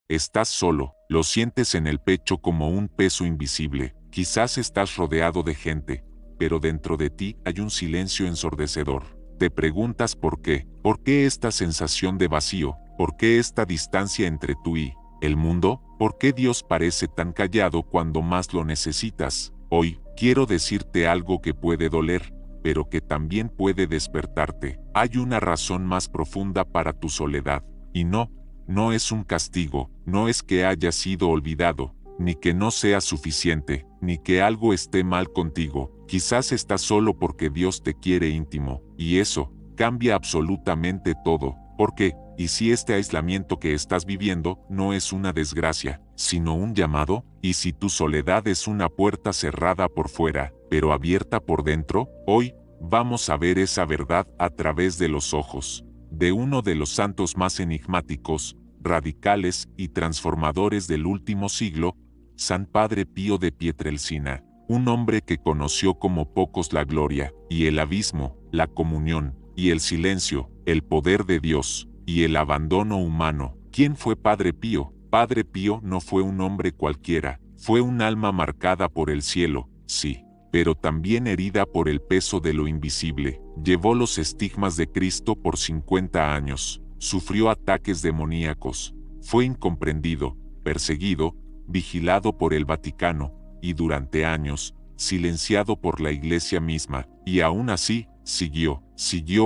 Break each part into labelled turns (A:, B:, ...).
A: Estás solo, lo sientes en el pecho como un peso invisible. Quizás estás rodeado de gente, pero dentro de ti hay un silencio ensordecedor. Te preguntas por qué esta sensación de vacío, por qué esta distancia entre tú y el mundo, por qué Dios parece tan callado cuando más lo necesitas. Hoy, quiero decirte algo que puede doler, pero que también puede despertarte. Hay una razón más profunda para tu soledad, y no es un castigo, no es que hayas sido olvidado, ni que no sea suficiente, ni que algo esté mal contigo. Quizás estás solo porque Dios te quiere íntimo, y eso cambia absolutamente todo. Porque, ¿y si este aislamiento que estás viviendo no es una desgracia, sino un llamado? ¿Y si tu soledad es una puerta cerrada por fuera, pero abierta por dentro? Hoy, vamos a ver esa verdad a través de los ojos de uno de los santos más enigmáticos, radicales y transformadores del último siglo, San Padre Pío de Pietrelcina, un hombre que conoció como pocos la gloria, y el abismo, la comunión, y el silencio, el poder de Dios, y el abandono humano. ¿Quién fue Padre Pío? Padre Pío no fue un hombre cualquiera, fue un alma marcada por el cielo, sí, pero también herida por el peso de lo invisible. Llevó los estigmas de Cristo por 50 años, sufrió ataques demoníacos, fue incomprendido, perseguido, vigilado por el Vaticano, y durante años, silenciado por la Iglesia misma, y aún así, siguió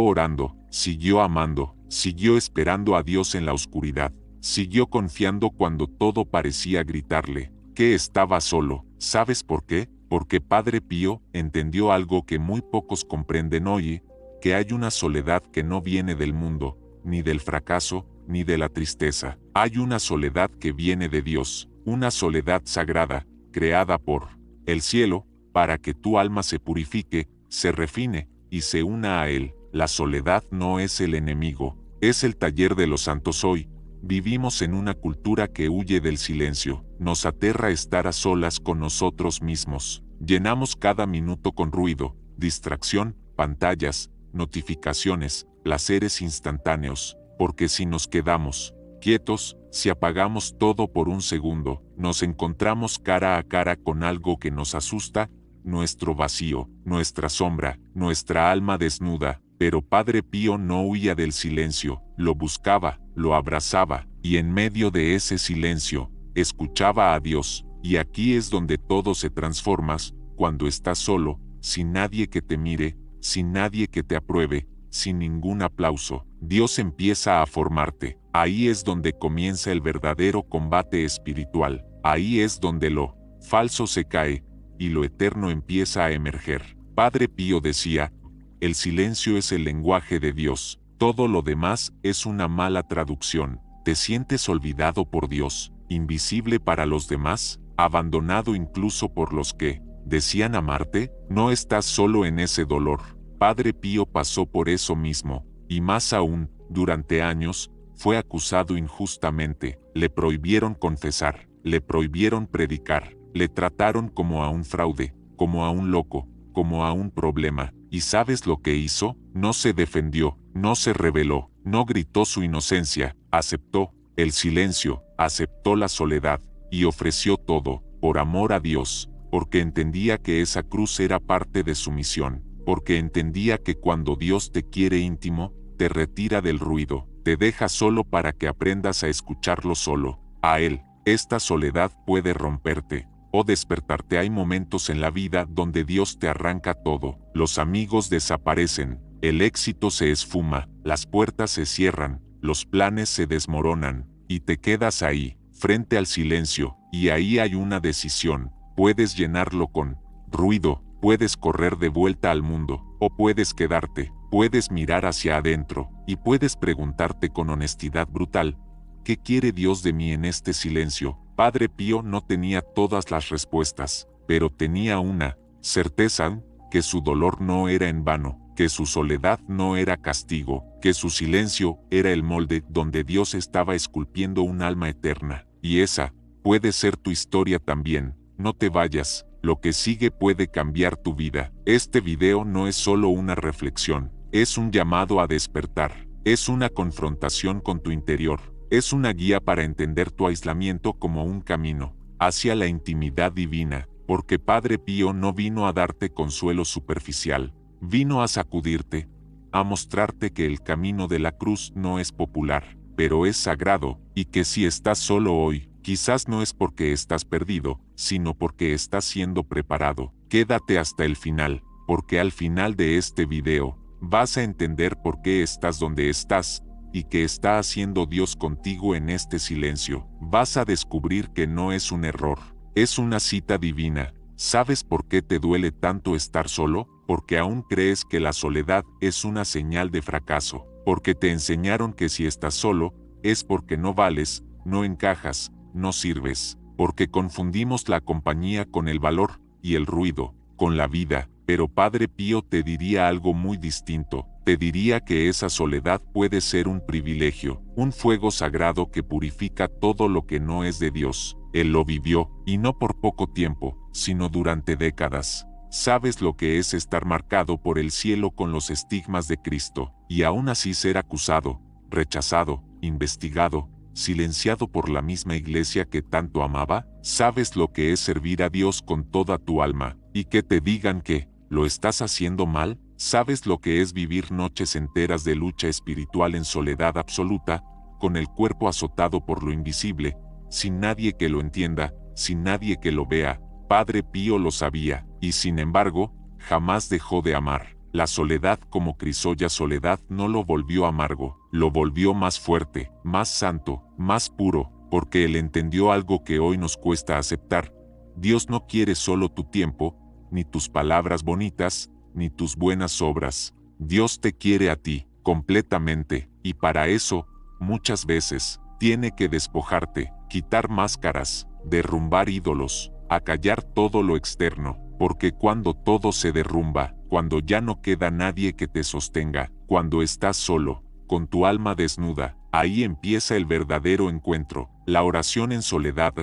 A: orando, siguió amando, siguió esperando a Dios en la oscuridad, siguió confiando cuando todo parecía gritarle que estaba solo. ¿Sabes por qué? Porque Padre Pío entendió algo que muy pocos comprenden hoy, que hay una soledad que no viene del mundo, ni del fracaso, ni de la tristeza. Hay una soledad que viene de Dios, una soledad sagrada, creada por el cielo, para que tu alma se purifique, se refine, y se una a Él. La soledad no es el enemigo, es el taller de los santos hoy. Vivimos en una cultura que huye del silencio, nos aterra estar a solas con nosotros mismos. Llenamos cada minuto con ruido, distracción, pantallas, notificaciones, placeres instantáneos, porque si nos quedamos quietos, si apagamos todo por un segundo, nos encontramos cara a cara con algo que nos asusta, nuestro vacío, nuestra sombra, nuestra alma desnuda. Pero Padre Pío no huía del silencio, lo buscaba, lo abrazaba, y en medio de ese silencio, escuchaba a Dios. Y aquí es donde todo se transforma, cuando estás solo, sin nadie que te mire, sin nadie que te apruebe, sin ningún aplauso. Dios empieza a formarte. Ahí es donde comienza el verdadero combate espiritual. Ahí es donde lo falso se cae, y lo eterno empieza a emerger. Padre Pío decía, el silencio es el lenguaje de Dios, todo lo demás es una mala traducción. ¿Te sientes olvidado por Dios, invisible para los demás, abandonado incluso por los que decían amarte? No estás solo en ese dolor. Padre Pío pasó por eso mismo, y más aún, durante años, fue acusado injustamente, le prohibieron confesar, le prohibieron predicar, le trataron como a un fraude, como a un loco, como a un problema. ¿Y sabes lo que hizo? No se defendió, no se rebeló, no gritó su inocencia, aceptó el silencio, aceptó la soledad, y ofreció todo, por amor a Dios, porque entendía que esa cruz era parte de su misión, porque entendía que cuando Dios te quiere íntimo, te retira del ruido, te deja solo para que aprendas a escucharlo solo, a Él. Esta soledad puede romperte o despertarte. Hay momentos en la vida donde Dios te arranca todo, los amigos desaparecen, el éxito se esfuma, las puertas se cierran, los planes se desmoronan, y te quedas ahí, frente al silencio, y ahí hay una decisión. Puedes llenarlo con ruido, puedes correr de vuelta al mundo, o puedes quedarte, puedes mirar hacia adentro, y puedes preguntarte con honestidad brutal, ¿qué quiere Dios de mí en este silencio? Padre Pío no tenía todas las respuestas, pero tenía una certeza, que su dolor no era en vano, que su soledad no era castigo, que su silencio era el molde donde Dios estaba esculpiendo un alma eterna. Y esa puede ser tu historia también. No te vayas, lo que sigue puede cambiar tu vida. Este video no es solo una reflexión, es un llamado a despertar, es una confrontación con tu interior. Es una guía para entender tu aislamiento como un camino hacia la intimidad divina, porque Padre Pío no vino a darte consuelo superficial, vino a sacudirte, a mostrarte que el camino de la cruz no es popular, pero es sagrado, y que si estás solo hoy, quizás no es porque estás perdido, sino porque estás siendo preparado. Quédate hasta el final, porque al final de este video, vas a entender por qué estás donde estás, y qué está haciendo Dios contigo en este silencio. Vas a descubrir que no es un error, es una cita divina. ¿Sabes por qué te duele tanto estar solo? Porque aún crees que la soledad es una señal de fracaso, porque te enseñaron que si estás solo, es porque no vales, no encajas, no sirves, porque confundimos la compañía con el valor, y el ruido, con la vida. Pero Padre Pío te diría algo muy distinto, te diría que esa soledad puede ser un privilegio, un fuego sagrado que purifica todo lo que no es de Dios. Él lo vivió, y no por poco tiempo, sino durante décadas. Sabes lo que es estar marcado por el cielo con los estigmas de Cristo, y aún así ser acusado, rechazado, investigado, silenciado por la misma iglesia que tanto amaba. Sabes lo que es servir a Dios con toda tu alma, y que te digan que ¿lo estás haciendo mal? ¿Sabes lo que es vivir noches enteras de lucha espiritual en soledad absoluta, con el cuerpo azotado por lo invisible, sin nadie que lo entienda, sin nadie que lo vea? Padre Pío lo sabía, y sin embargo, jamás dejó de amar. La soledad como crisolla soledad no lo volvió amargo, lo volvió más fuerte, más santo, más puro, porque él entendió algo que hoy nos cuesta aceptar. Dios no quiere solo tu tiempo, ni tus palabras bonitas, ni tus buenas obras. Dios te quiere a ti, completamente, y para eso, muchas veces, tiene que despojarte, quitar máscaras, derrumbar ídolos, acallar todo lo externo, porque cuando todo se derrumba, cuando ya no queda nadie que te sostenga, cuando estás solo, con tu alma desnuda, ahí empieza el verdadero encuentro, la oración en soledad,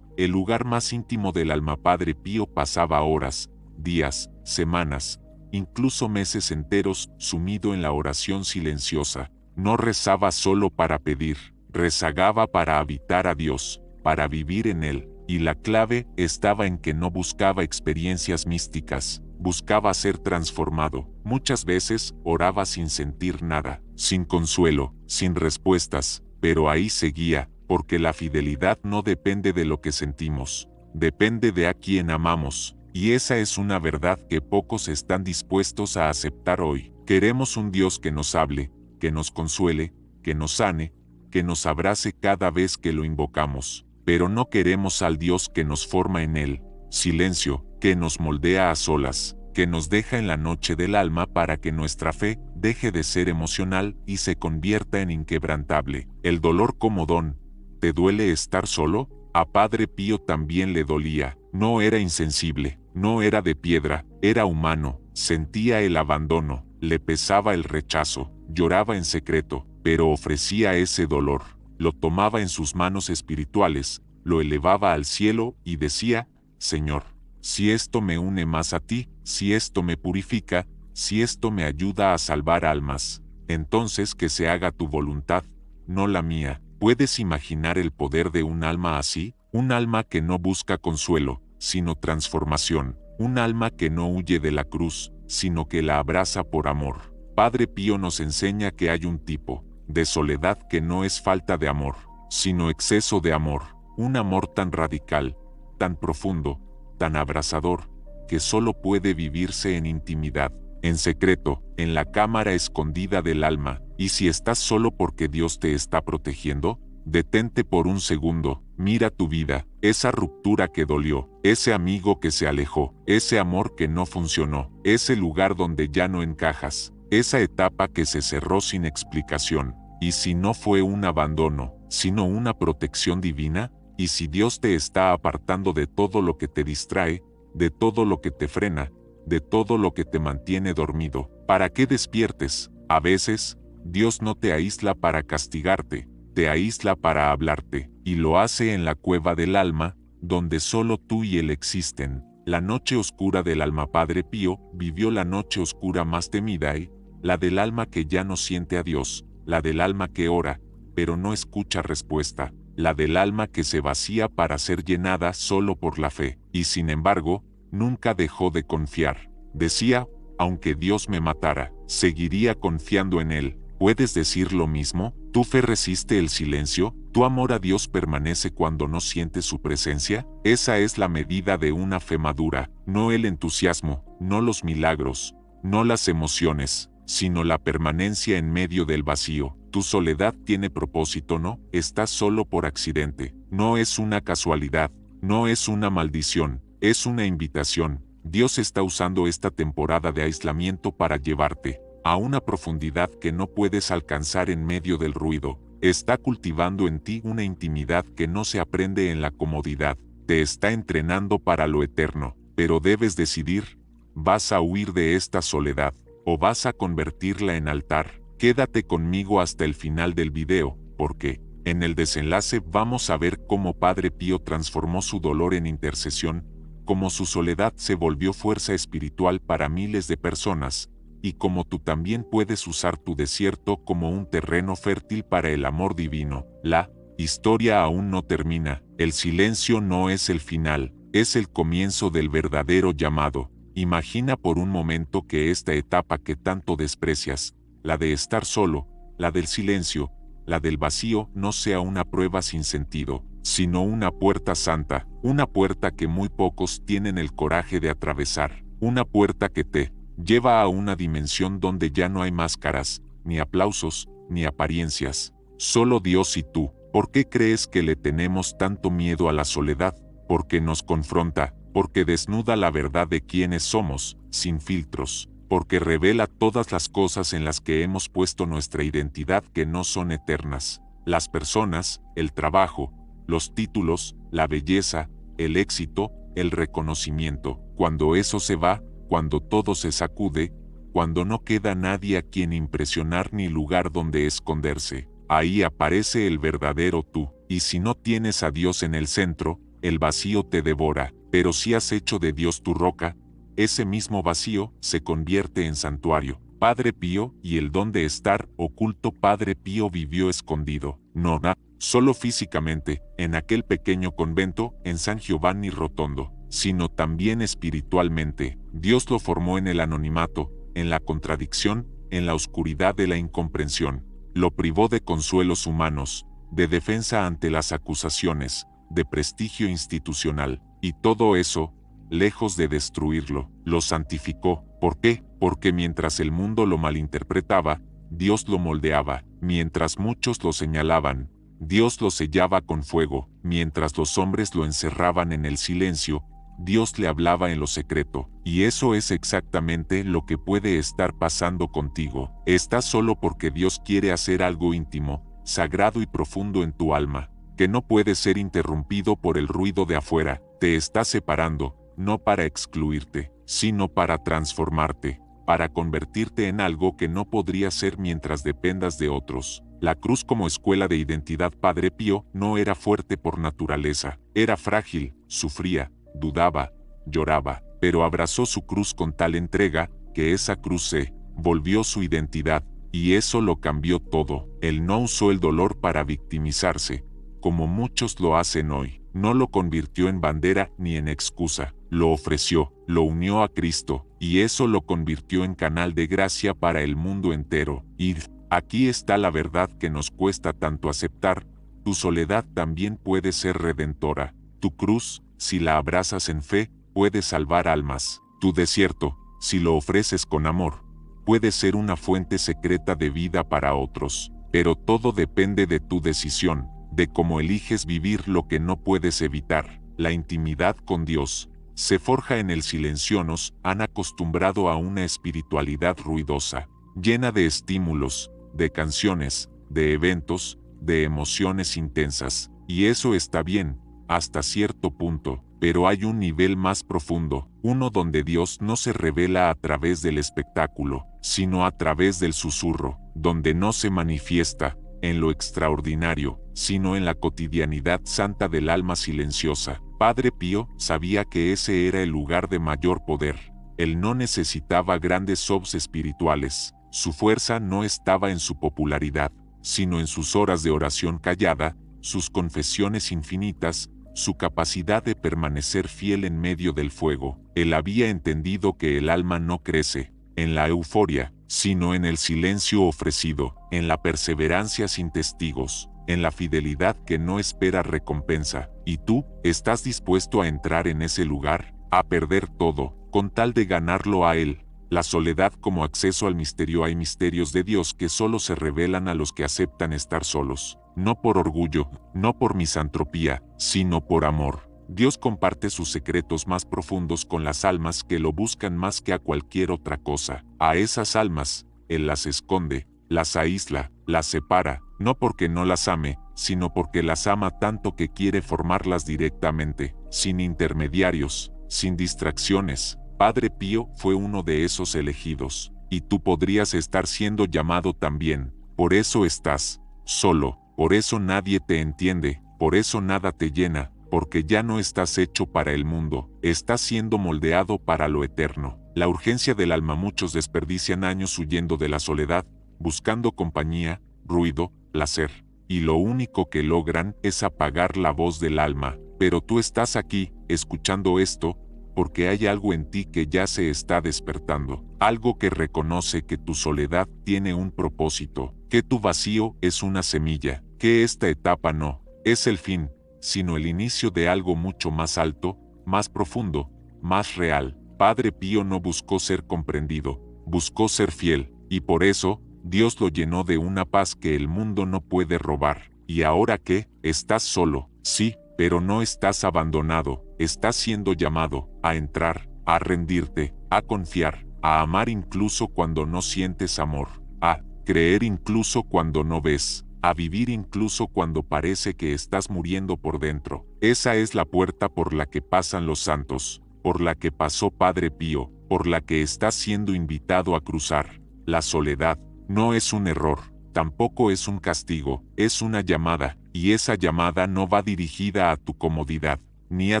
A: el lugar más íntimo del alma. Padre Pío pasaba horas, días, semanas, incluso meses enteros sumido en la oración silenciosa. No rezaba solo para pedir, rezagaba para habitar a Dios, para vivir en Él, y la clave estaba en que no buscaba experiencias místicas, buscaba ser transformado. Muchas veces oraba sin sentir nada, sin consuelo, sin respuestas, pero ahí seguía, porque la fidelidad no depende de lo que sentimos, depende de a quien amamos. Y esa es una verdad que pocos están dispuestos a aceptar hoy. Queremos un Dios que nos hable, que nos consuele, que nos sane, que nos abrace cada vez que lo invocamos. Pero no queremos al Dios que nos forma en Él, silencio, que nos moldea a solas, que nos deja en la noche del alma para que nuestra fe deje de ser emocional y se convierta en inquebrantable. El dolor como don. ¿Te duele estar solo? A Padre Pío también le dolía. No era insensible, no era de piedra, era humano, sentía el abandono, le pesaba el rechazo, lloraba en secreto, pero ofrecía ese dolor, lo tomaba en sus manos espirituales, lo elevaba al cielo y decía: Señor, si esto me une más a ti, si esto me purifica, si esto me ayuda a salvar almas, entonces que se haga tu voluntad, no la mía. ¿Puedes imaginar el poder de un alma así? Un alma que no busca consuelo, sino transformación. Un alma que no huye de la cruz, sino que la abraza por amor. Padre Pío nos enseña que hay un tipo de soledad que no es falta de amor, sino exceso de amor. Un amor tan radical, tan profundo, tan abrazador, que solo puede vivirse en intimidad, en secreto, en la cámara escondida del alma. Y si estás solo porque Dios te está protegiendo, detente por un segundo, mira tu vida, esa ruptura que dolió, ese amigo que se alejó, ese amor que no funcionó, ese lugar donde ya no encajas, esa etapa que se cerró sin explicación. Y si no fue un abandono, sino una protección divina, y si Dios te está apartando de todo lo que te distrae, de todo lo que te frena, de todo lo que te mantiene dormido, para que despiertes. A veces, Dios no te aísla para castigarte, te aísla para hablarte, y lo hace en la cueva del alma, donde solo tú y Él existen. La noche oscura del alma. Padre Pío vivió la noche oscura más temida, la del alma que ya no siente a Dios, la del alma que ora, pero no escucha respuesta, la del alma que se vacía para ser llenada solo por la fe, y sin embargo, nunca dejó de confiar. Decía, aunque Dios me matara, seguiría confiando en Él. ¿Puedes decir lo mismo? ¿Tu fe resiste el silencio? ¿Tu amor a Dios permanece cuando no sientes su presencia? Esa es la medida de una fe madura, no el entusiasmo, no los milagros, no las emociones, sino la permanencia en medio del vacío. Tu soledad tiene propósito, ¿no? Estás solo por accidente. No es una casualidad, no es una maldición, es una invitación. Dios está usando esta temporada de aislamiento para llevarte a una profundidad que no puedes alcanzar en medio del ruido. Está cultivando en ti una intimidad que no se aprende en la comodidad. Te está entrenando para lo eterno, pero debes decidir, ¿vas a huir de esta soledad o vas a convertirla en altar? Quédate conmigo hasta el final del video, porque en el desenlace vamos a ver cómo Padre Pío transformó su dolor en intercesión, cómo su soledad se volvió fuerza espiritual para miles de personas, y cómo tú también puedes usar tu desierto como un terreno fértil para el amor divino. La historia aún no termina, el silencio no es el final, es el comienzo del verdadero llamado. Imagina por un momento que esta etapa que tanto desprecias, la de estar solo, la del silencio, la del vacío, no sea una prueba sin sentido, sino una puerta santa, una puerta que muy pocos tienen el coraje de atravesar, una puerta que te lleva a una dimensión donde ya no hay máscaras, ni aplausos, ni apariencias, solo Dios y tú. ¿Por qué crees que le tenemos tanto miedo a la soledad? Porque nos confronta, porque desnuda la verdad de quiénes somos, sin filtros, porque revela todas las cosas en las que hemos puesto nuestra identidad que no son eternas. Las personas, el trabajo, los títulos, la belleza, el éxito, el reconocimiento. Cuando eso se va, cuando todo se sacude, cuando no queda nadie a quien impresionar ni lugar donde esconderse, ahí aparece el verdadero tú. Y si no tienes a Dios en el centro, el vacío te devora, pero si has hecho de Dios tu roca, ese mismo vacío se convierte en santuario. Padre Pío y el don de estar oculto. Padre Pío vivió escondido, no solo físicamente, en aquel pequeño convento en San Giovanni Rotondo, sino también espiritualmente. Dios lo formó en el anonimato, en la contradicción, en la oscuridad de la incomprensión. Lo privó de consuelos humanos, de defensa ante las acusaciones, de prestigio institucional, y todo eso, lejos de destruirlo, lo santificó. ¿Por qué? Porque mientras el mundo lo malinterpretaba, Dios lo moldeaba. Mientras muchos lo señalaban, Dios lo sellaba con fuego. Mientras los hombres lo encerraban en el silencio, Dios le hablaba en lo secreto. Y eso es exactamente lo que puede estar pasando contigo. Estás solo porque Dios quiere hacer algo íntimo, sagrado y profundo en tu alma, que no puede ser interrumpido por el ruido de afuera. Te está separando, no para excluirte, sino para transformarte, para convertirte en algo que no podría ser mientras dependas de otros. La cruz como escuela de identidad. Padre Pío no era fuerte por naturaleza, era frágil, sufría, dudaba, lloraba, pero abrazó su cruz con tal entrega, que esa cruz se volvió su identidad, y eso lo cambió todo. Él no usó el dolor para victimizarse, como muchos lo hacen hoy. No lo convirtió en bandera ni en excusa, lo ofreció, lo unió a Cristo, y eso lo convirtió en canal de gracia para el mundo entero. Y aquí está la verdad que nos cuesta tanto aceptar: tu soledad también puede ser redentora. Tu cruz, si la abrazas en fe, puede salvar almas. Tu desierto, si lo ofreces con amor, puede ser una fuente secreta de vida para otros. Pero todo depende de tu decisión, de cómo eliges vivir lo que no puedes evitar. La intimidad con Dios se forja en el silencio. Nos han acostumbrado a una espiritualidad ruidosa, llena de estímulos, de canciones, de eventos, de emociones intensas. Y eso está bien, hasta cierto punto, pero hay un nivel más profundo, uno donde Dios no se revela a través del espectáculo, sino a través del susurro, donde no se manifiesta en lo extraordinario, sino en la cotidianidad santa del alma silenciosa. Padre Pío sabía que ese era el lugar de mayor poder. Él no necesitaba grandes shows espirituales. Su fuerza no estaba en su popularidad, sino en sus horas de oración callada, sus confesiones infinitas, su capacidad de permanecer fiel en medio del fuego. Él había entendido que el alma no crece en la euforia, sino en el silencio ofrecido, en la perseverancia sin testigos, en la fidelidad que no espera recompensa. ¿Y tú, estás dispuesto a entrar en ese lugar, a perder todo, con tal de ganarlo a Él? La soledad como acceso al misterio. Hay misterios de Dios que solo se revelan a los que aceptan estar solos, no por orgullo, no por misantropía, sino por amor. Dios comparte sus secretos más profundos con las almas que lo buscan más que a cualquier otra cosa. A esas almas, Él las esconde, las aísla, las separa, no porque no las ame, sino porque las ama tanto que quiere formarlas directamente, sin intermediarios, sin distracciones. Padre Pío fue uno de esos elegidos, y tú podrías estar siendo llamado también. Por eso estás solo, por eso nadie te entiende, por eso nada te llena, porque ya no estás hecho para el mundo, estás siendo moldeado para lo eterno. La urgencia del alma. Muchos desperdician años huyendo de la soledad, buscando compañía, ruido, placer, y lo único que logran es apagar la voz del alma. Pero tú estás aquí, escuchando esto, porque hay algo en ti que ya se está despertando, algo que reconoce que tu soledad tiene un propósito, que tu vacío es una semilla, que esta etapa no es el fin, sino el inicio de algo mucho más alto, más profundo, más real. Padre Pío no buscó ser comprendido, buscó ser fiel, y por eso, Dios lo llenó de una paz que el mundo no puede robar. ¿Y ahora qué? Estás solo, sí, pero no estás abandonado, estás siendo llamado a entrar, a rendirte, a confiar, a amar incluso cuando no sientes amor, a creer incluso cuando no ves, a vivir incluso cuando parece que estás muriendo por dentro. Esa es la puerta por la que pasan los santos, por la que pasó Padre Pío, por la que estás siendo invitado a cruzar. La soledad no es un error, tampoco es un castigo, es una llamada, y esa llamada no va dirigida a tu comodidad, ni a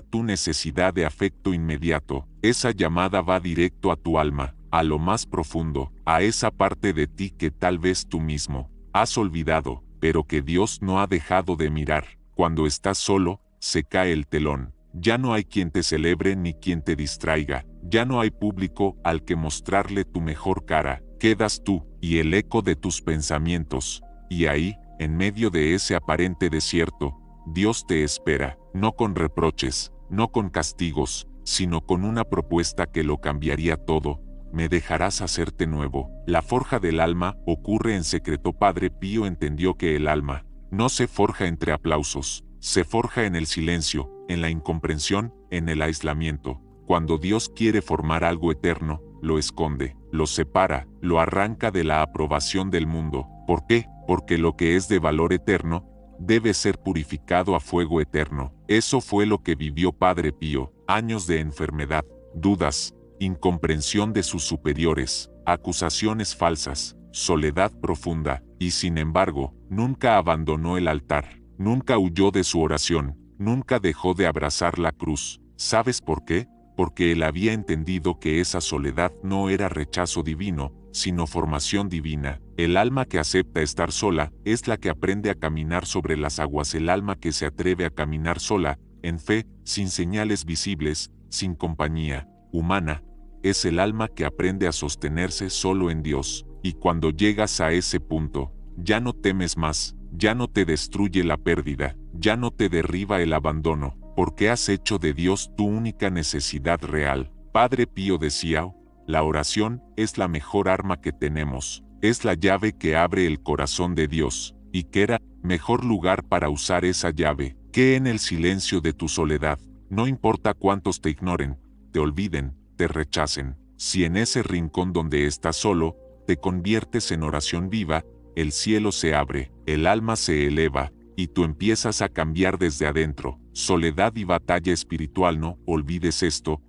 A: tu necesidad de afecto inmediato. Esa llamada va directo a tu alma, a lo más profundo, a esa parte de ti que tal vez tú mismo has olvidado, pero que Dios no ha dejado de mirar. Cuando estás solo, se cae el telón. Ya no hay quien te celebre ni quien te distraiga, ya no hay público al que mostrarle tu mejor cara. Quedas tú y el eco de tus pensamientos, y ahí, en medio de ese aparente desierto, Dios te espera, no con reproches, no con castigos, sino con una propuesta que lo cambiaría todo. Me dejarás hacerte nuevo. La forja del alma ocurre en secreto. Padre Pío entendió que el alma no se forja entre aplausos, se forja en el silencio, en la incomprensión, en el aislamiento. Cuando Dios quiere formar algo eterno, lo esconde, lo separa, lo arranca de la aprobación del mundo. ¿Por qué? Porque lo que es de valor eterno debe ser purificado a fuego eterno. Eso fue lo que vivió Padre Pío. Años de enfermedad, dudas, incomprensión de sus superiores, acusaciones falsas, soledad profunda, y sin embargo, nunca abandonó el altar, nunca huyó de su oración, nunca dejó de abrazar la cruz. ¿Sabes por qué? Porque él había entendido que esa soledad no era rechazo divino, sino formación divina. El alma que acepta estar sola es la que aprende a caminar sobre las aguas. El alma que se atreve a caminar sola, en fe, sin señales visibles, sin compañía humana, es el alma que aprende a sostenerse solo en Dios. Y cuando llegas a ese punto, ya no temes más, ya no te destruye la pérdida, ya no te derriba el abandono, porque has hecho de Dios tu única necesidad real. Padre Pío decía, la oración es la mejor arma que tenemos, es la llave que abre el corazón de Dios, y qué era mejor lugar para usar esa llave que en el silencio de tu soledad. No importa cuántos te ignoren, te olviden, te rechacen, si en ese rincón donde estás solo, te conviertes en oración viva, el cielo se abre, el alma se eleva, y tú empiezas a cambiar desde adentro. Soledad y batalla espiritual. No olvides esto.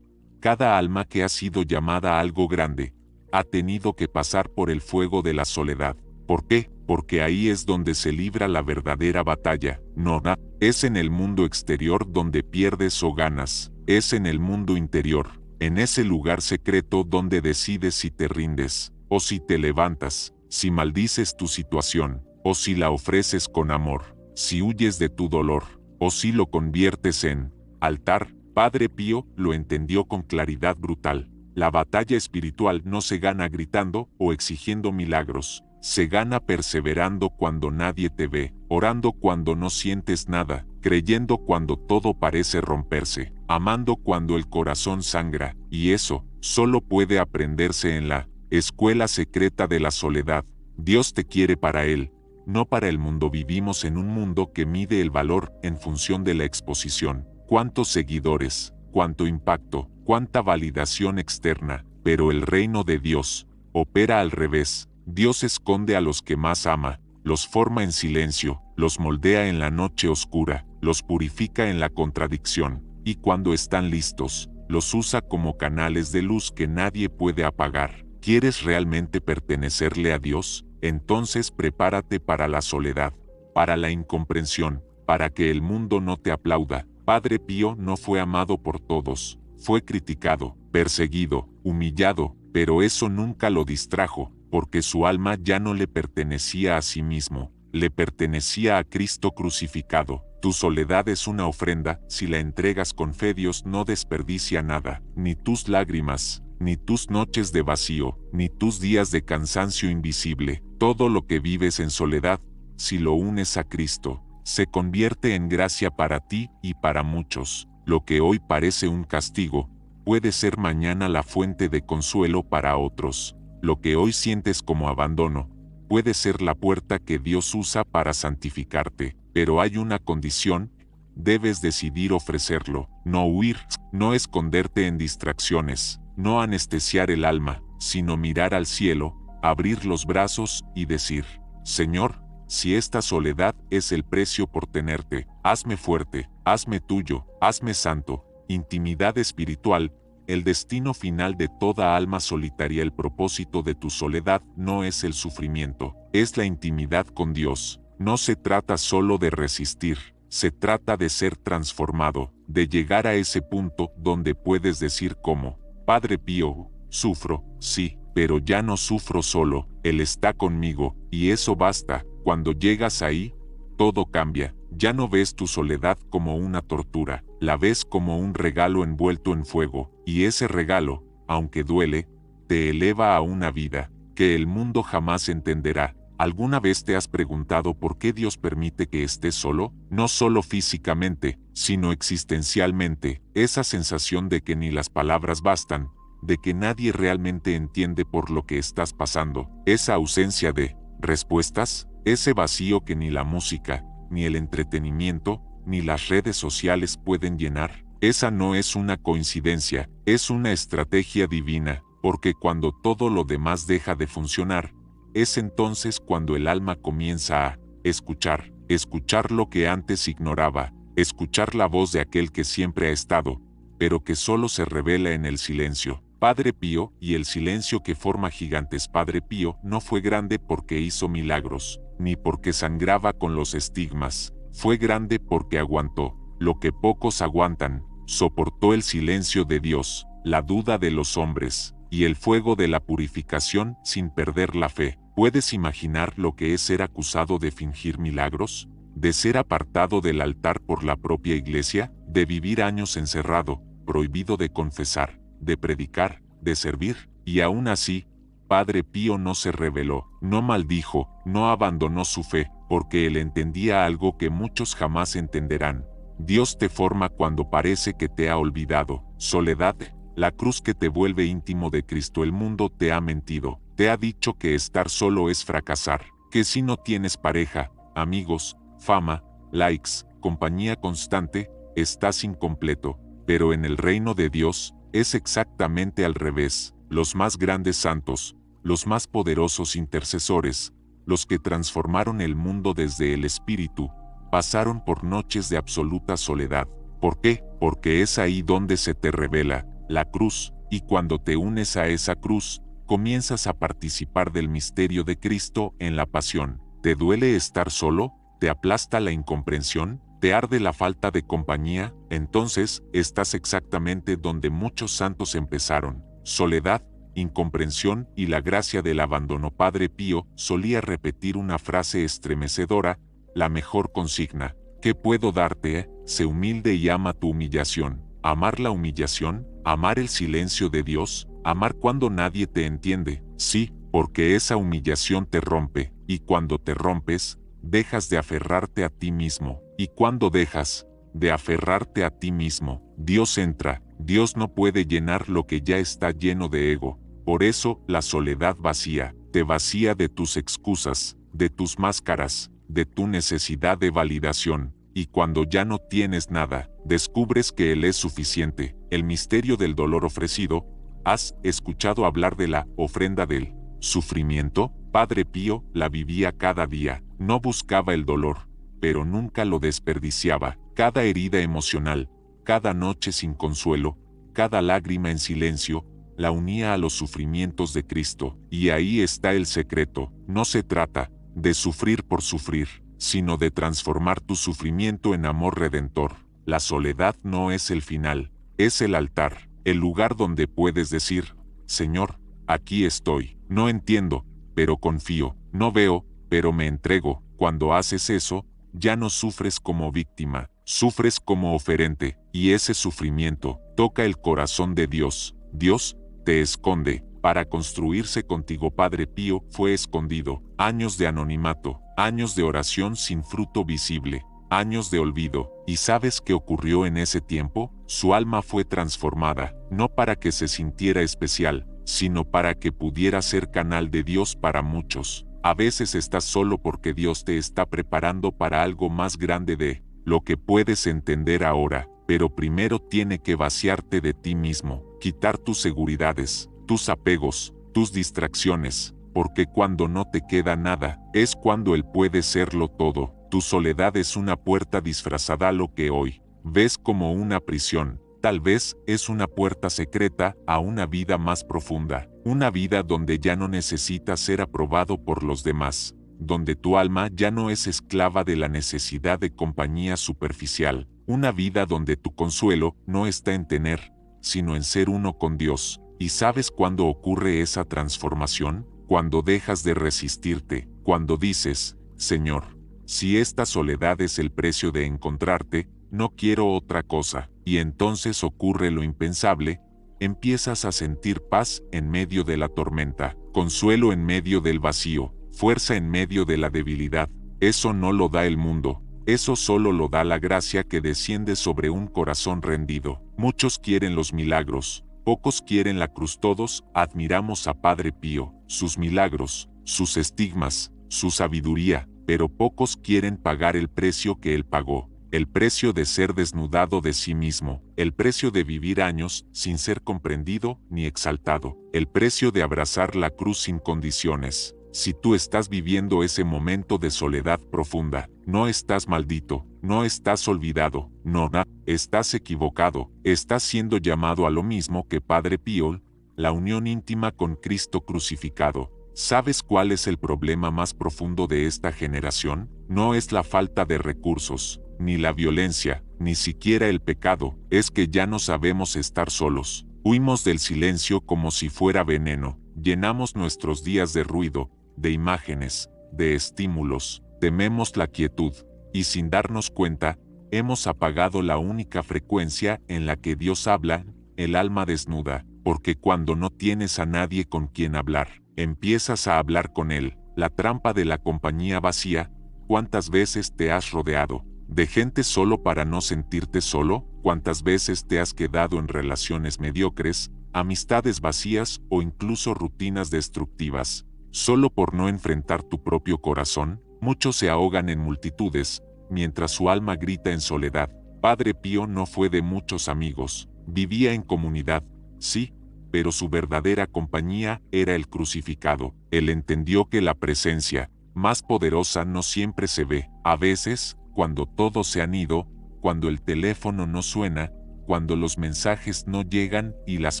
A: Cada alma que ha sido llamada a algo grande, ha tenido que pasar por el fuego de la soledad. ¿Por qué? Porque ahí es donde se libra la verdadera batalla. No es en el mundo exterior donde pierdes o ganas, es en el mundo interior, en ese lugar secreto donde decides si te rindes, o si te levantas, si maldices tu situación, o si la ofreces con amor, si huyes de tu dolor, o si lo conviertes en altar. Padre Pío lo entendió con claridad brutal. La batalla espiritual no se gana gritando o exigiendo milagros. Se gana perseverando cuando nadie te ve, orando cuando no sientes nada, creyendo cuando todo parece romperse, amando cuando el corazón sangra, y eso solo puede aprenderse en la escuela secreta de la soledad. Dios te quiere para Él, no para el mundo. Vivimos en un mundo que mide el valor en función de la exposición. ¿Cuántos seguidores? ¿Cuánto impacto? ¿Cuánta validación externa? Pero el reino de Dios opera al revés. Dios esconde a los que más ama, los forma en silencio, los moldea en la noche oscura, los purifica en la contradicción, y cuando están listos, los usa como canales de luz que nadie puede apagar. ¿Quieres realmente pertenecerle a Dios? Entonces prepárate para la soledad, para la incomprensión, para que el mundo no te aplauda. Padre Pío no fue amado por todos, fue criticado, perseguido, humillado, pero eso nunca lo distrajo, porque su alma ya no le pertenecía a sí mismo, le pertenecía a Cristo crucificado. Tu soledad es una ofrenda, si la entregas con fe Dios no desperdicia nada, ni tus lágrimas, ni tus noches de vacío, ni tus días de cansancio invisible. Todo lo que vives en soledad, si lo unes a Cristo, se convierte en gracia para ti y para muchos. Lo que hoy parece un castigo, puede ser mañana la fuente de consuelo para otros. Lo que hoy sientes como abandono, puede ser la puerta que Dios usa para santificarte. Pero hay una condición: debes decidir ofrecerlo, no huir, no esconderte en distracciones, no anestesiar el alma, sino mirar al cielo, abrir los brazos y decir: Señor, si esta soledad es el precio por tenerte, hazme fuerte, hazme tuyo, hazme santo. Intimidad espiritual, el destino final de toda alma solitaria. El propósito de tu soledad no es el sufrimiento, es la intimidad con Dios. No se trata solo de resistir, se trata de ser transformado, de llegar a ese punto donde puedes decir como Padre Pío: sufro, sí, pero ya no sufro solo, Él está conmigo, y eso basta. Cuando llegas ahí, todo cambia. Ya no ves tu soledad como una tortura, la ves como un regalo envuelto en fuego, y ese regalo, aunque duele, te eleva a una vida que el mundo jamás entenderá. ¿Alguna vez te has preguntado por qué Dios permite que estés solo? No solo físicamente, sino existencialmente. Esa sensación de que ni las palabras bastan, de que nadie realmente entiende por lo que estás pasando, esa ausencia de respuestas, ese vacío que ni la música, ni el entretenimiento, ni las redes sociales pueden llenar. Esa no es una coincidencia, es una estrategia divina, porque cuando todo lo demás deja de funcionar, es entonces cuando el alma comienza a escuchar lo que antes ignoraba, escuchar la voz de aquel que siempre ha estado, pero que solo se revela en el silencio. Padre Pío y el silencio que forma gigantes. Padre Pío no fue grande porque hizo milagros, ni porque sangraba con los estigmas. Fue grande porque aguantó lo que pocos aguantan, soportó el silencio de Dios, la duda de los hombres, y el fuego de la purificación sin perder la fe. ¿Puedes imaginar lo que es ser acusado de fingir milagros? ¿De ser apartado del altar por la propia iglesia? ¿De vivir años encerrado, prohibido de confesar, de predicar, de servir? Y aún así, Padre Pío no se rebeló, no maldijo, no abandonó su fe, porque él entendía algo que muchos jamás entenderán. Dios te forma cuando parece que te ha olvidado. Soledad, la cruz que te vuelve íntimo de Cristo. El mundo te ha mentido, te ha dicho que estar solo es fracasar, que si no tienes pareja, amigos, fama, likes, compañía constante, estás incompleto. Pero en el reino de Dios, es exactamente al revés. Los más grandes santos, los más poderosos intercesores, los que transformaron el mundo desde el espíritu, pasaron por noches de absoluta soledad. ¿Por qué? Porque es ahí donde se te revela la cruz, y cuando te unes a esa cruz, comienzas a participar del misterio de Cristo en la pasión. ¿Te duele estar solo? ¿Te aplasta la incomprensión? ¿Te arde la falta de compañía? Entonces, estás exactamente donde muchos santos empezaron. Soledad, incomprensión y la gracia del abandono. Padre Pío solía repetir una frase estremecedora: la mejor consigna que puedo darte, sé humilde y ama tu humillación. Amar la humillación, amar el silencio de Dios, amar cuando nadie te entiende. Sí, porque esa humillación te rompe, y cuando te rompes, dejas de aferrarte a ti mismo, y cuando dejas de aferrarte a ti mismo, Dios entra. Dios no puede llenar lo que ya está lleno de ego. Por eso, la soledad vacía, te vacía de tus excusas, de tus máscaras, de tu necesidad de validación, y cuando ya no tienes nada, descubres que Él es suficiente. El misterio del dolor ofrecido. ¿Has escuchado hablar de la ofrenda del sufrimiento? Padre Pío la vivía cada día, no buscaba el dolor, pero nunca lo desperdiciaba. Cada herida emocional, cada noche sin consuelo, cada lágrima en silencio, la unía a los sufrimientos de Cristo. Y ahí está el secreto: no se trata de sufrir por sufrir, sino de transformar tu sufrimiento en amor redentor. La soledad no es el final, es el altar, el lugar donde puedes decir: Señor, aquí estoy, no entiendo, pero confío, no veo, pero me entrego. Cuando haces eso, ya no sufres como víctima, sufres como oferente, y ese sufrimiento toca el corazón de Dios. Dios te esconde para construirse contigo. Padre Pío fue escondido, años de anonimato, años de oración sin fruto visible, años de olvido. ¿Y sabes qué ocurrió en ese tiempo? Su alma fue transformada, no para que se sintiera especial, sino para que pudiera ser canal de Dios para muchos. A veces estás solo porque Dios te está preparando para algo más grande de lo que puedes entender ahora, pero primero tiene que vaciarte de ti mismo, quitar tus seguridades, tus apegos, tus distracciones, porque cuando no te queda nada, es cuando Él puede serlo todo. Tu soledad es una puerta disfrazada. Lo que hoy ves como una prisión, tal vez es una puerta secreta a una vida más profunda, una vida donde ya no necesitas ser aprobado por los demás, donde tu alma ya no es esclava de la necesidad de compañía superficial, una vida donde tu consuelo no está en tener, sino en ser uno con Dios. ¿Y sabes cuándo ocurre esa transformación? Cuando dejas de resistirte, cuando dices: Señor, si esta soledad es el precio de encontrarte, no quiero otra cosa. Y entonces ocurre lo impensable: empiezas a sentir paz en medio de la tormenta, consuelo en medio del vacío, fuerza en medio de la debilidad. Eso no lo da el mundo, eso solo lo da la gracia que desciende sobre un corazón rendido. Muchos quieren los milagros, pocos quieren la cruz. Todos admiramos a Padre Pío, sus milagros, sus estigmas, su sabiduría, pero pocos quieren pagar el precio que Él pagó. El precio de ser desnudado de sí mismo, el precio de vivir años sin ser comprendido ni exaltado, el precio de abrazar la cruz sin condiciones. Si tú estás viviendo ese momento de soledad profunda, no estás maldito, no estás olvidado, no, estás equivocado, estás siendo llamado a lo mismo que Padre Pío, la unión íntima con Cristo crucificado. ¿Sabes cuál es el problema más profundo de esta generación? No es la falta de recursos, ni la violencia, ni siquiera el pecado, es que ya no sabemos estar solos. Huimos del silencio como si fuera veneno, llenamos nuestros días de ruido, de imágenes, de estímulos, tememos la quietud, y sin darnos cuenta, hemos apagado la única frecuencia en la que Dios habla, el alma desnuda, porque cuando no tienes a nadie con quien hablar, empiezas a hablar con Él. La trampa de la compañía vacía. ¿Cuántas veces te has rodeado de gente solo para no sentirte solo? ¿Cuántas veces te has quedado en relaciones mediocres, amistades vacías o incluso rutinas destructivas, solo por no enfrentar tu propio corazón? Muchos se ahogan en multitudes, mientras su alma grita en soledad. Padre Pío no fue de muchos amigos, vivía en comunidad, sí, pero su verdadera compañía era el crucificado. Él entendió que la presencia más poderosa no siempre se ve. A veces, cuando todos se han ido, cuando el teléfono no suena, cuando los mensajes no llegan y las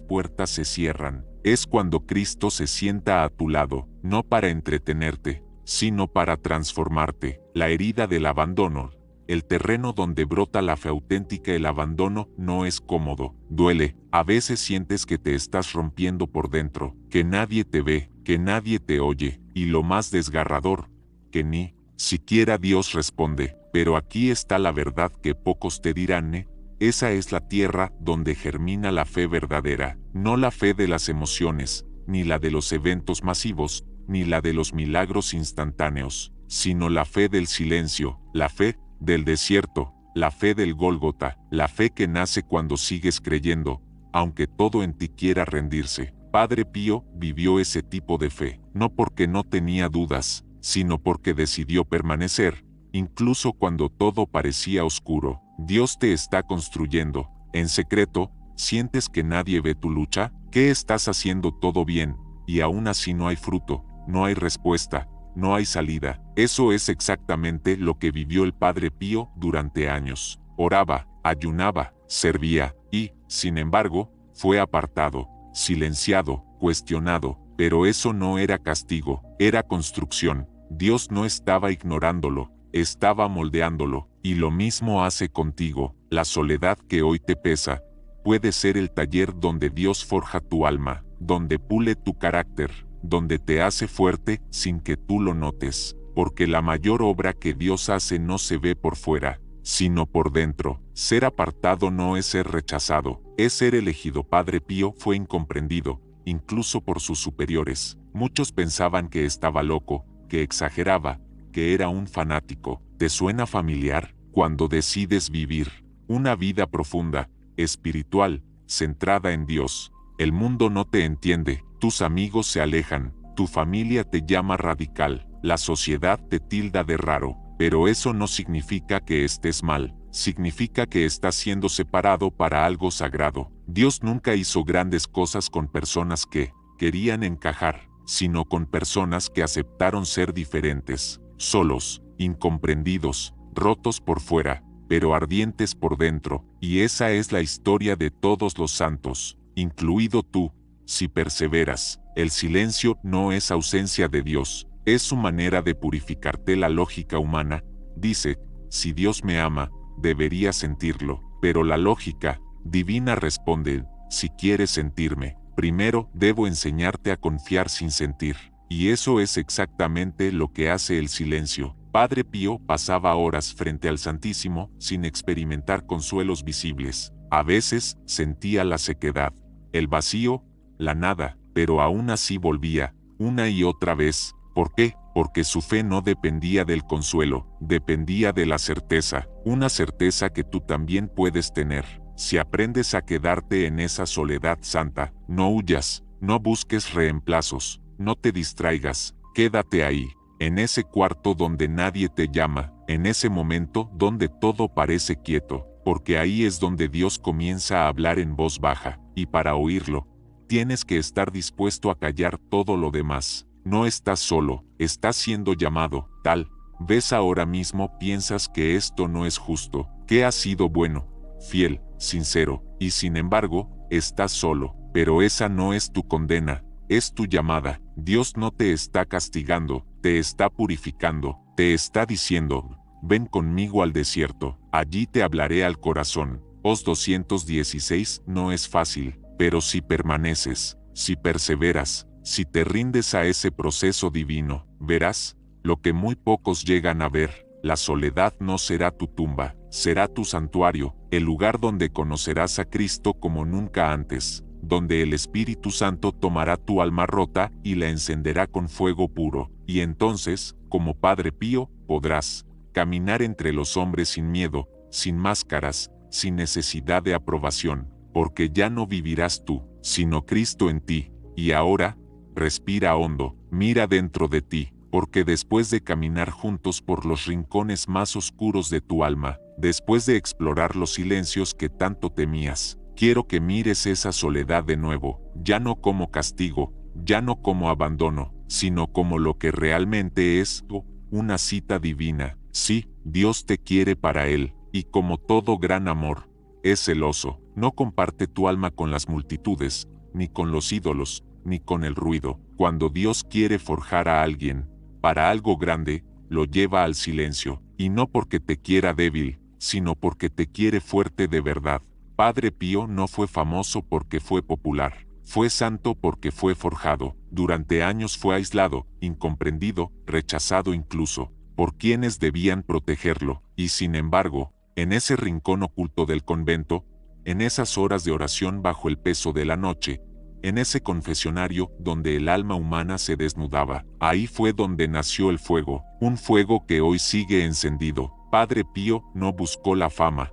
A: puertas se cierran, es cuando Cristo se sienta a tu lado, no para entretenerte, sino para transformarte. La herida del abandono el terreno donde brota la fe auténtica. El abandono no es cómodo, duele, a veces sientes que te estás rompiendo por dentro, que nadie te ve, que nadie te oye, y lo más desgarrador, que ni siquiera Dios responde. Pero aquí está la verdad que pocos te dirán, esa es la tierra donde germina la fe verdadera, no la fe de las emociones, ni la de los eventos masivos, ni la de los milagros instantáneos, sino la fe del silencio, la fe del desierto, la fe del Gólgota, la fe que nace cuando sigues creyendo, aunque todo en ti quiera rendirse. Padre Pío vivió ese tipo de fe, no porque no tenía dudas, sino porque decidió permanecer, incluso cuando todo parecía oscuro. Dios te está construyendo, en secreto. ¿Sientes que nadie ve tu lucha? ¿Que estás haciendo todo bien, y aún así no hay fruto, no hay respuesta, no hay salida? Eso es exactamente lo que vivió el Padre Pío durante años. Oraba, ayunaba, servía, y, sin embargo, fue apartado, silenciado, cuestionado, pero eso no era castigo, era construcción. Dios no estaba ignorándolo, estaba moldeándolo, y lo mismo hace contigo. La soledad que hoy te pesa puede ser el taller donde Dios forja tu alma, donde pule tu carácter, donde te hace fuerte sin que tú lo notes, porque la mayor obra que Dios hace no se ve por fuera, sino por dentro. Ser apartado no es ser rechazado, es ser elegido. Padre Pío fue incomprendido, incluso por sus superiores. Muchos pensaban que estaba loco, que exageraba, que era un fanático. ¿Te suena familiar? Cuando decides vivir una vida profunda, espiritual, centrada en Dios, el mundo no te entiende, tus amigos se alejan, tu familia te llama radical, la sociedad te tilda de raro, pero eso no significa que estés mal, significa que estás siendo separado para algo sagrado. Dios nunca hizo grandes cosas con personas que querían encajar, sino con personas que aceptaron ser diferentes, solos, incomprendidos, rotos por fuera, pero ardientes por dentro, y esa es la historia de todos los santos, incluido tú. Si perseveras, el silencio no es ausencia de Dios, es su manera de purificarte. La lógica humana dice, si Dios me ama, debería sentirlo, pero la lógica divina responde, si quieres sentirme, primero debo enseñarte a confiar sin sentir, y eso es exactamente lo que hace el silencio. Padre Pío pasaba horas frente al Santísimo sin experimentar consuelos visibles. A veces sentía la sequedad, el vacío, la nada, pero aún así volvía, una y otra vez. ¿Por qué? Porque su fe no dependía del consuelo, dependía de la certeza, una certeza que tú también puedes tener. Si aprendes a quedarte en esa soledad santa, no huyas, no busques reemplazos, no te distraigas, quédate ahí. En ese cuarto donde nadie te llama, en ese momento donde todo parece quieto, porque ahí es donde Dios comienza a hablar en voz baja, y para oírlo, tienes que estar dispuesto a callar todo lo demás. No estás solo, estás siendo llamado, tal vez ahora mismo piensas que esto no es justo, que has sido bueno, fiel, sincero, y sin embargo, estás solo, pero esa no es tu condena. Es tu llamada. Dios no te está castigando, te está purificando, te está diciendo, ven conmigo al desierto, allí te hablaré al corazón. Os 216 no es fácil, pero si permaneces, si perseveras, si te rindes a ese proceso divino, verás lo que muy pocos llegan a ver. La soledad no será tu tumba, será tu santuario, el lugar donde conocerás a Cristo como nunca antes, donde el Espíritu Santo tomará tu alma rota y la encenderá con fuego puro, y entonces, como Padre Pío, podrás caminar entre los hombres sin miedo, sin máscaras, sin necesidad de aprobación, porque ya no vivirás tú, sino Cristo en ti. Y ahora, respira hondo, mira dentro de ti, porque después de caminar juntos por los rincones más oscuros de tu alma, después de explorar los silencios que tanto temías, quiero que mires esa soledad de nuevo, ya no como castigo, ya no como abandono, sino como lo que realmente es, una cita divina. Sí, Dios te quiere para Él, y como todo gran amor, es celoso, no comparte tu alma con las multitudes, ni con los ídolos, ni con el ruido. Cuando Dios quiere forjar a alguien, para algo grande, lo lleva al silencio, y no porque te quiera débil, sino porque te quiere fuerte de verdad. Padre Pío no fue famoso porque fue popular, fue santo porque fue forjado. Durante años fue aislado, incomprendido, rechazado incluso, por quienes debían protegerlo, y sin embargo, en ese rincón oculto del convento, en esas horas de oración bajo el peso de la noche, en ese confesionario donde el alma humana se desnudaba, ahí fue donde nació el fuego, un fuego que hoy sigue encendido. Padre Pío no buscó la fama,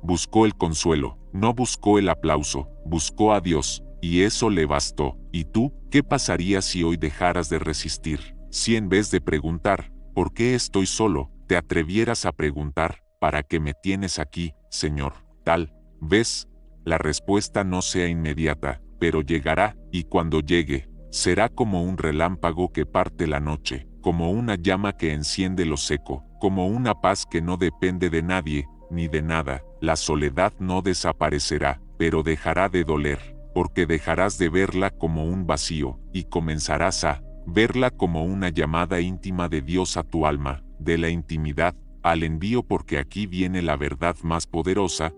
A: buscó el consuelo, no buscó el aplauso, buscó a Dios, y eso le bastó. ¿Y tú, qué pasaría si hoy dejaras de resistir? Si en vez de preguntar, ¿por qué estoy solo?, te atrevieras a preguntar, ¿para qué me tienes aquí, Señor? Tal vez la respuesta no sea inmediata, pero llegará, y cuando llegue, será como un relámpago que parte la noche, como una llama que enciende lo seco, como una paz que no depende de nadie, ni de nada. La soledad no desaparecerá, pero dejará de doler, porque dejarás de verla como un vacío, y comenzarás a verla como una llamada íntima de Dios a tu alma, de la intimidad al envío, porque aquí viene la verdad más poderosa.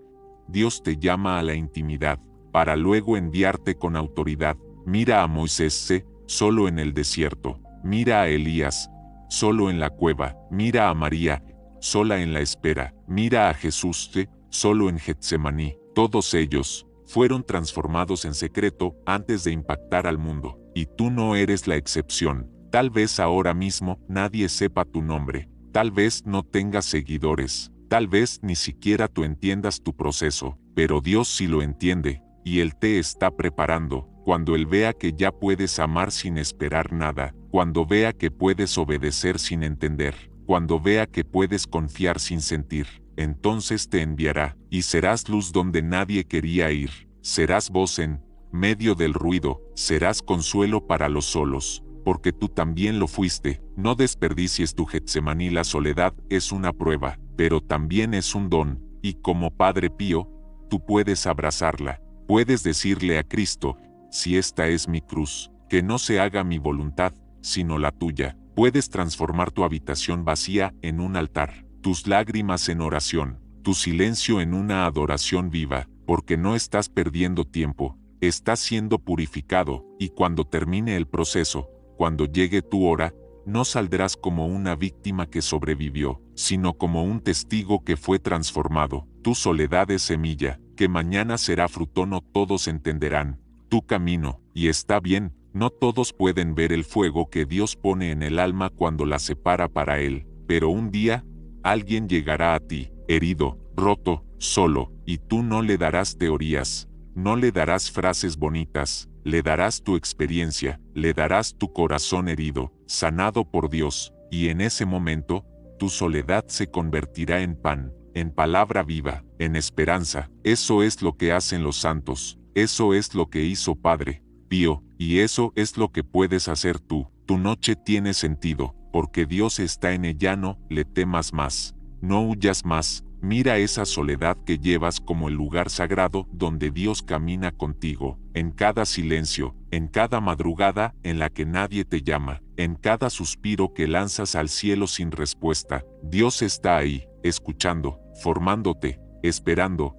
A: Dios te llama a la intimidad, para luego enviarte con autoridad. Mira a Moisés, solo en el desierto. Mira a Elías, solo en la cueva. Mira a María, sola en la espera. Mira a Jesús, solo en Getsemaní. Todos ellos fueron transformados en secreto antes de impactar al mundo. Y tú no eres la excepción. Tal vez ahora mismo nadie sepa tu nombre. Tal vez no tengas seguidores. Tal vez ni siquiera tú entiendas tu proceso, pero Dios sí lo entiende, y Él te está preparando. Cuando Él vea que ya puedes amar sin esperar nada, cuando vea que puedes obedecer sin entender, cuando vea que puedes confiar sin sentir, entonces te enviará, y serás luz donde nadie quería ir, serás voz en medio del ruido, serás consuelo para los solos, porque tú también lo fuiste. No desperdicies tu Getsemaní. La soledad es una prueba, pero también es un don, y como Padre Pío, tú puedes abrazarla, puedes decirle a Cristo, si esta es mi cruz, que no se haga mi voluntad, sino la tuya. Puedes transformar tu habitación vacía en un altar, tus lágrimas en oración, tu silencio en una adoración viva, porque no estás perdiendo tiempo, estás siendo purificado, y cuando termine el proceso, cuando llegue tu hora, no saldrás como una víctima que sobrevivió, sino como un testigo que fue transformado. Tu soledad es semilla, que mañana será fruto. No todos entenderán tu camino, y está bien, no todos pueden ver el fuego que Dios pone en el alma cuando la separa para Él, pero un día, alguien llegará a ti, herido, roto, solo, y tú no le darás teorías, no le darás frases bonitas, le darás tu experiencia, le darás tu corazón herido, sanado por Dios, y en ese momento, tu soledad se convertirá en pan, en palabra viva, en esperanza. Eso es lo que hacen los santos, eso es lo que hizo Padre Pío, y eso es lo que puedes hacer tú. Tu noche tiene sentido, porque Dios está en ella. No le temas más, no huyas más. Mira esa soledad que llevas como el lugar sagrado donde Dios camina contigo, en cada silencio, en cada madrugada en la que nadie te llama, en cada suspiro que lanzas al cielo sin respuesta. Dios está ahí, escuchando, formándote, esperando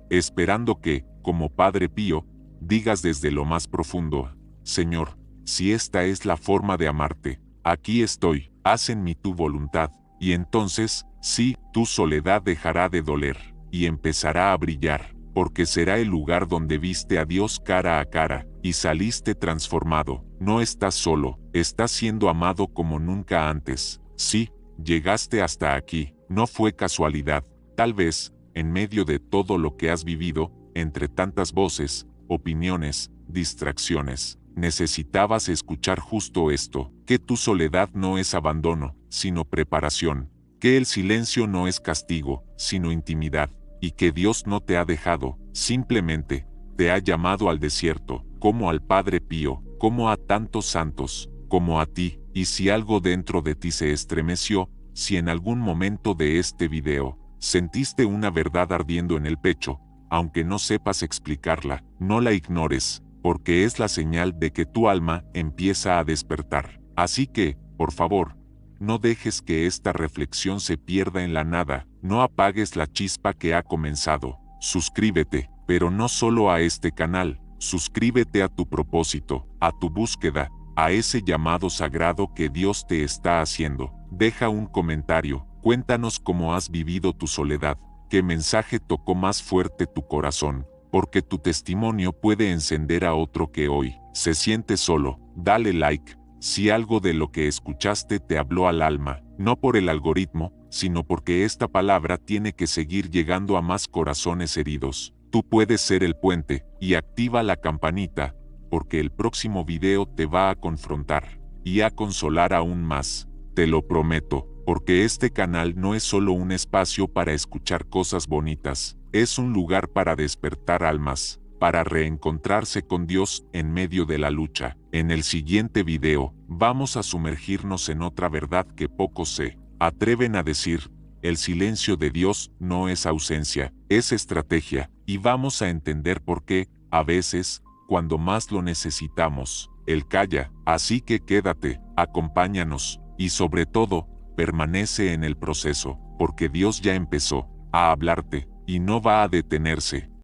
A: que, como Padre Pío, digas desde lo más profundo, Señor, si esta es la forma de amarte, aquí estoy, haz en mí tu voluntad, y entonces, sí, tu soledad dejará de doler, y empezará a brillar, porque será el lugar donde viste a Dios cara a cara, y saliste transformado. No estás solo, estás siendo amado como nunca antes. Sí, llegaste hasta aquí, no fue casualidad. Tal vez, en medio de todo lo que has vivido, entre tantas voces, opiniones, distracciones, necesitabas escuchar justo esto, que tu soledad no es abandono, sino preparación, que el silencio no es castigo, sino intimidad, y que Dios no te ha dejado, simplemente, te ha llamado al desierto, como al Padre Pío, como a tantos santos, como a ti. Y si algo dentro de ti se estremeció, si en algún momento de este video, sentiste una verdad ardiendo en el pecho, aunque no sepas explicarla, no la ignores, porque es la señal de que tu alma empieza a despertar. Así que, por favor, no dejes que esta reflexión se pierda en la nada, no apagues la chispa que ha comenzado. Suscríbete, pero no solo a este canal, suscríbete a tu propósito, a tu búsqueda, a ese llamado sagrado que Dios te está haciendo. Deja un comentario, cuéntanos cómo has vivido tu soledad, qué mensaje tocó más fuerte tu corazón, porque tu testimonio puede encender a otro que hoy se siente solo. Dale like, si algo de lo que escuchaste te habló al alma, no por el algoritmo, sino porque esta palabra tiene que seguir llegando a más corazones heridos. Tú puedes ser el puente, y activa la campanita, porque el próximo video te va a confrontar, y a consolar aún más. Te lo prometo, porque este canal no es solo un espacio para escuchar cosas bonitas, es un lugar para despertar almas, para reencontrarse con Dios en medio de la lucha. En el siguiente video, vamos a sumergirnos en otra verdad que pocos se atreven a decir. El silencio de Dios no es ausencia, es estrategia, y vamos a entender por qué, a veces, cuando más lo necesitamos, Él calla. Así que quédate, acompáñanos, y sobre todo, permanece en el proceso, porque Dios ya empezó a hablarte, y no va a detenerse.